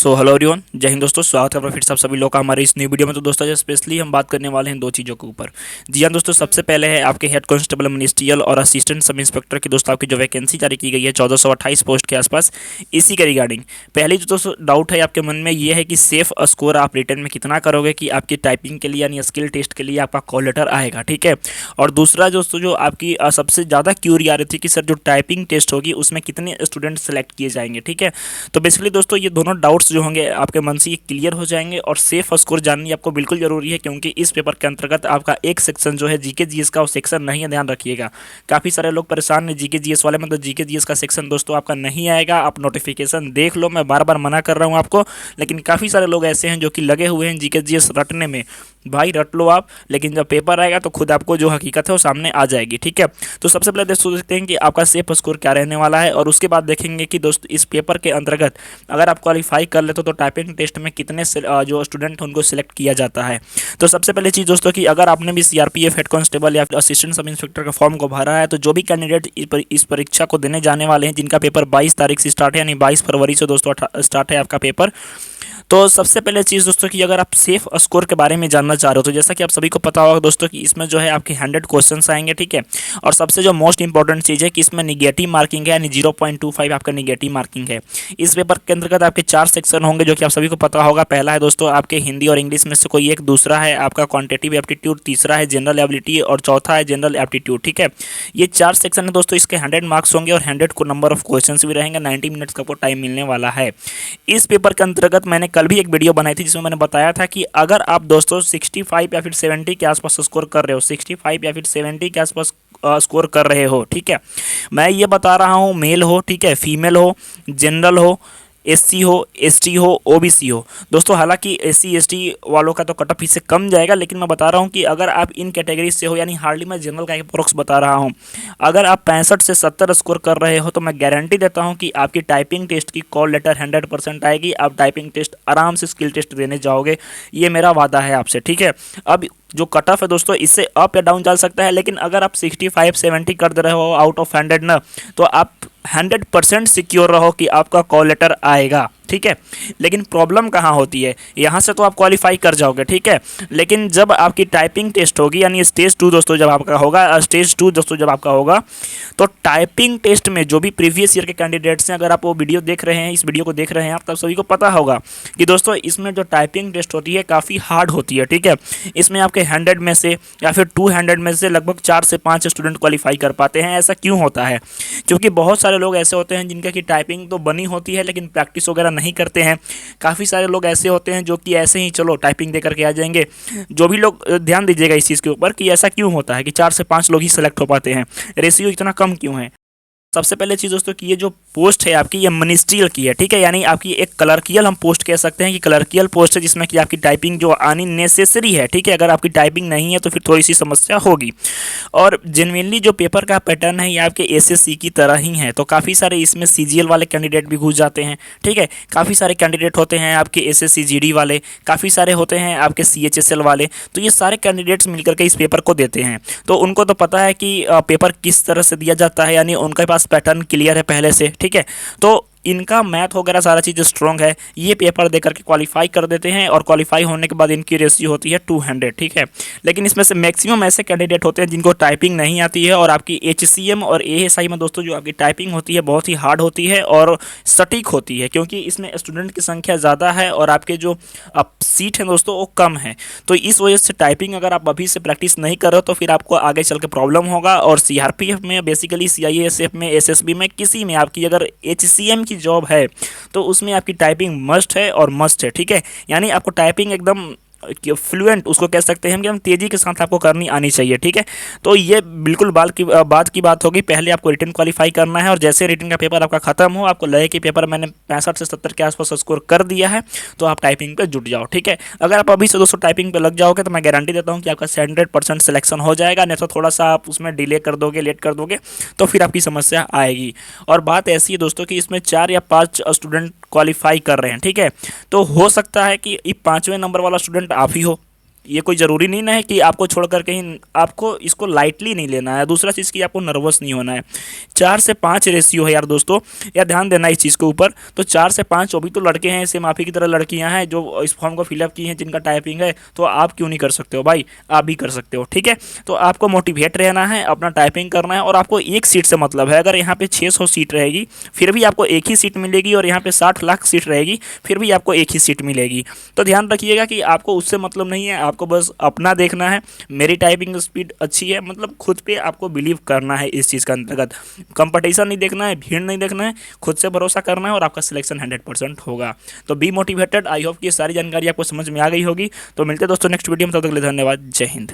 So hello everyone, जय हिंद दोस्तों। स्वागत है आपका फिर से आप सभी लोग का हमारे इस न्यू वीडियो में। तो दोस्तों जो स्पेशली हम बात करने वाले हैं दो चीज़ों के ऊपर। जी हाँ दोस्तों, सबसे पहले है आपके हेड कांस्टेबल मिनिस्ट्रियल और असिस्टेंट सब इंस्पेक्टर की दोस्तों आपकी जो वैकेंसी जारी की गई है 1428 पोस्ट के आसपास, इसी के रिगार्डिंग पहली जो दोस्तों डाउट है आपके मन में ये है कि सेफ स्कोर आप रिटर्न में कितना करोगे कि आपकी टाइपिंग के लिए यानी स्किल टेस्ट के लिए आपका कॉल लेटर आएगा, ठीक है। और दूसरा दोस्तों जो आपकी सबसे ज़्यादा क्यूरी आ रही थी कि सर जो टाइपिंग टेस्ट होगी उसमें कितने स्टूडेंट सेलेक्ट किए जाएंगे, ठीक है। तो बेसिकली दोस्तों ये दोनों डाउट्स जो होंगे आपके मन से ये क्लियर हो जाएंगे और सेफ स्कोर जाननी आपको बिल्कुल जरूरी है, क्योंकि इस पेपर के अंतर्गत आपका एक सेक्शन जो है जीके जीएस का, वो सेक्शन नहीं है, ध्यान रखिएगा। काफ़ी सारे लोग परेशान हैं जीके जीएस वाले, मतलब जीके जीएस का सेक्शन दोस्तों आपका नहीं आएगा। आप नोटिफिकेशन देख लो, मैं बार बार मना कर रहा हूँ आपको, लेकिन काफ़ी सारे लोग ऐसे हैं जो कि लगे हुए हैं जीके जीएस रटने में। भाई रट लो आप, लेकिन जब पेपर आएगा तो खुद आपको जो हकीकत है वो सामने आ जाएगी, ठीक है। तो सबसे पहले देख सकते हैं कि आपका सेफ स्कोर क्या रहने वाला है, और उसके बाद देखेंगे कि दोस्त इस पेपर के अंतर्गत अगर आप क्वालिफाई कर लेते तो टाइपिंग टेस्ट में कितने जो स्टूडेंट हैं उनको सिलेक्ट किया जाता है। तो सबसे पहले चीज़ दोस्तों कि अगर आपने भी सीआरपीएफ, हेड कांस्टेबल या फिर असिस्टेंट सब इंस्पेक्टर का फॉर्म को भरा है, तो जो भी कैंडिडेट इस परीक्षा को देने जाने वाले हैं जिनका पेपर 22 तारीख से स्टार्ट है, यानी 22 फरवरी से दोस्तों स्टार्ट है आपका पेपर। तो सबसे पहले चीज़ दोस्तों कि अगर आप सेफ स्कोर के बारे में जानना चाह रहे हो तो जैसा कि आप सभी को पता होगा दोस्तों कि इसमें जो है आपके 100 क्वेश्चंस आएंगे, ठीक है। और सबसे जो मोस्ट इंपॉर्टेंट चीज़ है कि इसमें निगेटिव मार्किंग है, यानी 0.25 आपका निगेटिव मार्किंग है। इस पेपर के अंतर्गत आपके 4 सेक्शन होंगे जो कि आप सभी को पता होगा। पहला है दोस्तों आपके हिंदी और इंग्लिश में से कोई एक, दूसरा है आपका क्वान्टिटेटिव एप्टीट्यूड, तीसरा है जनरल एबिलिटी और चौथा है जनरल एप्टीट्यूड, ठीक है। ये 4 सेक्शन है दोस्तों, इसके 100 मार्क्स होंगे और 100 को नंबर ऑफ क्वेश्चन भी रहेंगे। 90 मिनट्स का आपको टाइम मिलने वाला है। इस पेपर के अंतर्गत मैंने कल भी एक वीडियो बनाई थी जिसमें मैंने बताया था कि अगर आप दोस्तों 65 या फिर 70 के आसपास स्कोर कर रहे हो, 65 या फिर 70 के आसपास स्कोर कर रहे हो, ठीक है। मैं ये बता रहा हूँ मेल हो, ठीक है, फीमेल हो, जनरल हो, एससी हो, एसटी हो, ओबीसी हो दोस्तों। हालांकि एससी एसटी वालों का तो कट ऑफ इससे कम जाएगा, लेकिन मैं बता रहा हूं कि अगर आप इन कैटेगरी से हो, यानी हार्डली मैं जनरल का अप्रोक्स बता रहा हूं, अगर आप 65 से 70 स्कोर कर रहे हो तो मैं गारंटी देता हूं कि आपकी टाइपिंग टेस्ट की कॉल लेटर 100% आएगी। आप टाइपिंग टेस्ट आराम से स्किल टेस्ट देने जाओगे, ये मेरा वादा है आपसे, ठीक है। अब जो कट ऑफ है दोस्तों इससे अप या डाउन चल सकता है, लेकिन अगर आप 65-70 कर दे रहे हो आउट ऑफ 100 ना, तो आप 100% सिक्योर रहो कि आपका कॉल लेटर आएगा, ठीक है। लेकिन प्रॉब्लम कहाँ होती है, यहाँ से तो आप क्वालिफाई कर जाओगे, ठीक है, लेकिन जब आपकी टाइपिंग टेस्ट होगी यानी स्टेज 2 दोस्तों जब आपका होगा, स्टेज 2 दोस्तों जब आपका होगा, तो टाइपिंग टेस्ट में जो भी प्रीवियस ईयर के कैंडिडेट्स हैं, अगर आप वो वीडियो देख रहे हैं, इस वीडियो को देख रहे हैं आप, तब सभी को पता होगा कि दोस्तों इसमें जो टाइपिंग टेस्ट होती है काफ़ी हार्ड होती है, ठीक है। इसमें आपके 100 में से या फिर 200 में से लगभग 4 से 5 स्टूडेंट क्वालिफाई कर पाते हैं। ऐसा क्यों होता है? क्योंकि बहुत सारे लोग ऐसे होते हैं जिनका की टाइपिंग तो बनी होती है लेकिन प्रैक्टिस वगैरह नहीं करते हैं। काफ़ी सारे लोग ऐसे होते हैं जो कि ऐसे ही चलो टाइपिंग दे करके आ जाएंगे। जो भी लोग ध्यान दीजिएगा इस चीज़ के ऊपर कि ऐसा क्यों होता है कि 4 से 5 लोग ही सेलेक्ट हो पाते हैं, रेशियो इतना कम क्यों है। सबसे पहले चीज़ दोस्तों कि ये जो पोस्ट है आपकी ये मिनिस्ट्रियल की है, ठीक है, यानी आपकी एक क्लर्कियल हम पोस्ट कह सकते हैं कि क्लर्कियल पोस्ट है जिसमें कि आपकी टाइपिंग जो आनी नेसेसरी है, ठीक है। अगर आपकी टाइपिंग नहीं है तो फिर थोड़ी सी समस्या होगी। और जेन्युइनली जो पेपर का पैटर्न है ये आपके एसएससी की तरह ही है, तो काफ़ी सारे इसमें सीजीएल वाले कैंडिडेट भी घुस जाते हैं, ठीक है। काफ़ी सारे कैंडिडेट होते हैं आपके एसएससी जीडी वाले, काफ़ी सारे होते हैं आपके सीएचएसएल वाले। तो ये सारे कैंडिडेट्स मिलकर के इस पेपर को देते हैं, तो उनको तो पता है कि पेपर किस तरह से दिया जाता है, यानी उनके पास पैटर्न क्लियर है पहले से, ठीक है। तो इनका मैथ वगैरह सारा चीज़ स्ट्रॉन्ग है, ये पेपर दे करके क्वालिफाई कर देते हैं और क्वालिफाई होने के बाद इनकी रेशियो होती है 200, ठीक है। लेकिन इसमें से मैक्सिमम ऐसे कैंडिडेट होते हैं जिनको टाइपिंग नहीं आती है, और आपकी एचसीएम और एएसआई में दोस्तों जो आपकी टाइपिंग होती है बहुत ही हार्ड होती है और सटीक होती है, क्योंकि इसमें स्टूडेंट की संख्या ज़्यादा है और आपके जो सीट हैं दोस्तों वो कम है। तो इस वजह से टाइपिंग अगर आप अभी से प्रैक्टिस नहीं कर रहे हो तो फिर आपको आगे चल के प्रॉब्लम होगा। और सीआरपीएफ में, बेसिकली सीआईएसएफ में, एसएसबी में, किसी में आपकी अगर एचसीएम की जॉब है तो उसमें आपकी टाइपिंग मस्ट है और मस्ट है, ठीक है। यानी आपको टाइपिंग एकदम फ्लुएंट उसको कह सकते हैं कि हम तेज़ी के साथ आपको करनी आनी चाहिए, ठीक है। तो ये बिल्कुल बात की बात होगी, पहले आपको रिटन क्वालिफाई करना है और जैसे रिटन का पेपर आपका खत्म हो, आपको लगे कि पेपर मैंने 65 से 70 के आसपास स्कोर कर दिया है, तो आप टाइपिंग पे जुट जाओ, ठीक है। अगर आप अभी से दोस्तों टाइपिंग पे लग जाओगे तो मैं गारंटी देता हूँ कि आपका 100% सिलेक्शन हो जाएगा। नहीं तो थोड़ा सा आप उसमें डिले कर दोगे, लेट कर दोगे तो फिर आपकी समस्या आएगी। और बात ऐसी है दोस्तों कि इसमें 4 या 5 स्टूडेंट क्वालिफाई कर रहे हैं, ठीक है। तो हो सकता है कि 5वें नंबर वाला स्टूडेंट आप ही हो, ये कोई ज़रूरी नहीं ना है कि आपको छोड़कर कहीं, आपको इसको लाइटली नहीं लेना है। दूसरा चीज़ कि आपको नर्वस नहीं होना है। 4 से 5 रेशियो है यार दोस्तों, या ध्यान देना इस चीज़ के ऊपर। तो 4 से 5, अभी तो लड़के हैं सेम आप ही की तरह लड़कियां हैं जो इस फॉर्म को फिलअप की हैं, जिनका टाइपिंग है, तो आप क्यों नहीं कर सकते हो भाई, आप भी कर सकते हो। ठीक है, तो आपको मोटिवेट रहना है, अपना टाइपिंग करना है, और आपको एक सीट से मतलब है। अगर यहाँ पे 600 सीट रहेगी फिर भी आपको एक ही सीट मिलेगी, और यहाँ पे 60 लाख सीट रहेगी फिर भी आपको एक ही सीट मिलेगी। तो ध्यान रखिएगा कि आपको उससे मतलब नहीं है, आपको बस अपना देखना है। मेरी टाइपिंग स्पीड अच्छी है, मतलब खुद पे आपको बिलीव करना है इस चीज़ के अंतर्गत। कंपटीशन नहीं देखना है, भीड़ नहीं देखना है, खुद से भरोसा करना है, और आपका सिलेक्शन 100% होगा। तो बी मोटिवेटेड। आई होप कि ये सारी जानकारी आपको समझ में आ गई होगी। तो मिलते हैं दोस्तों नेक्स्ट वीडियो में, तब तक के लिए धन्यवाद। जय हिंद।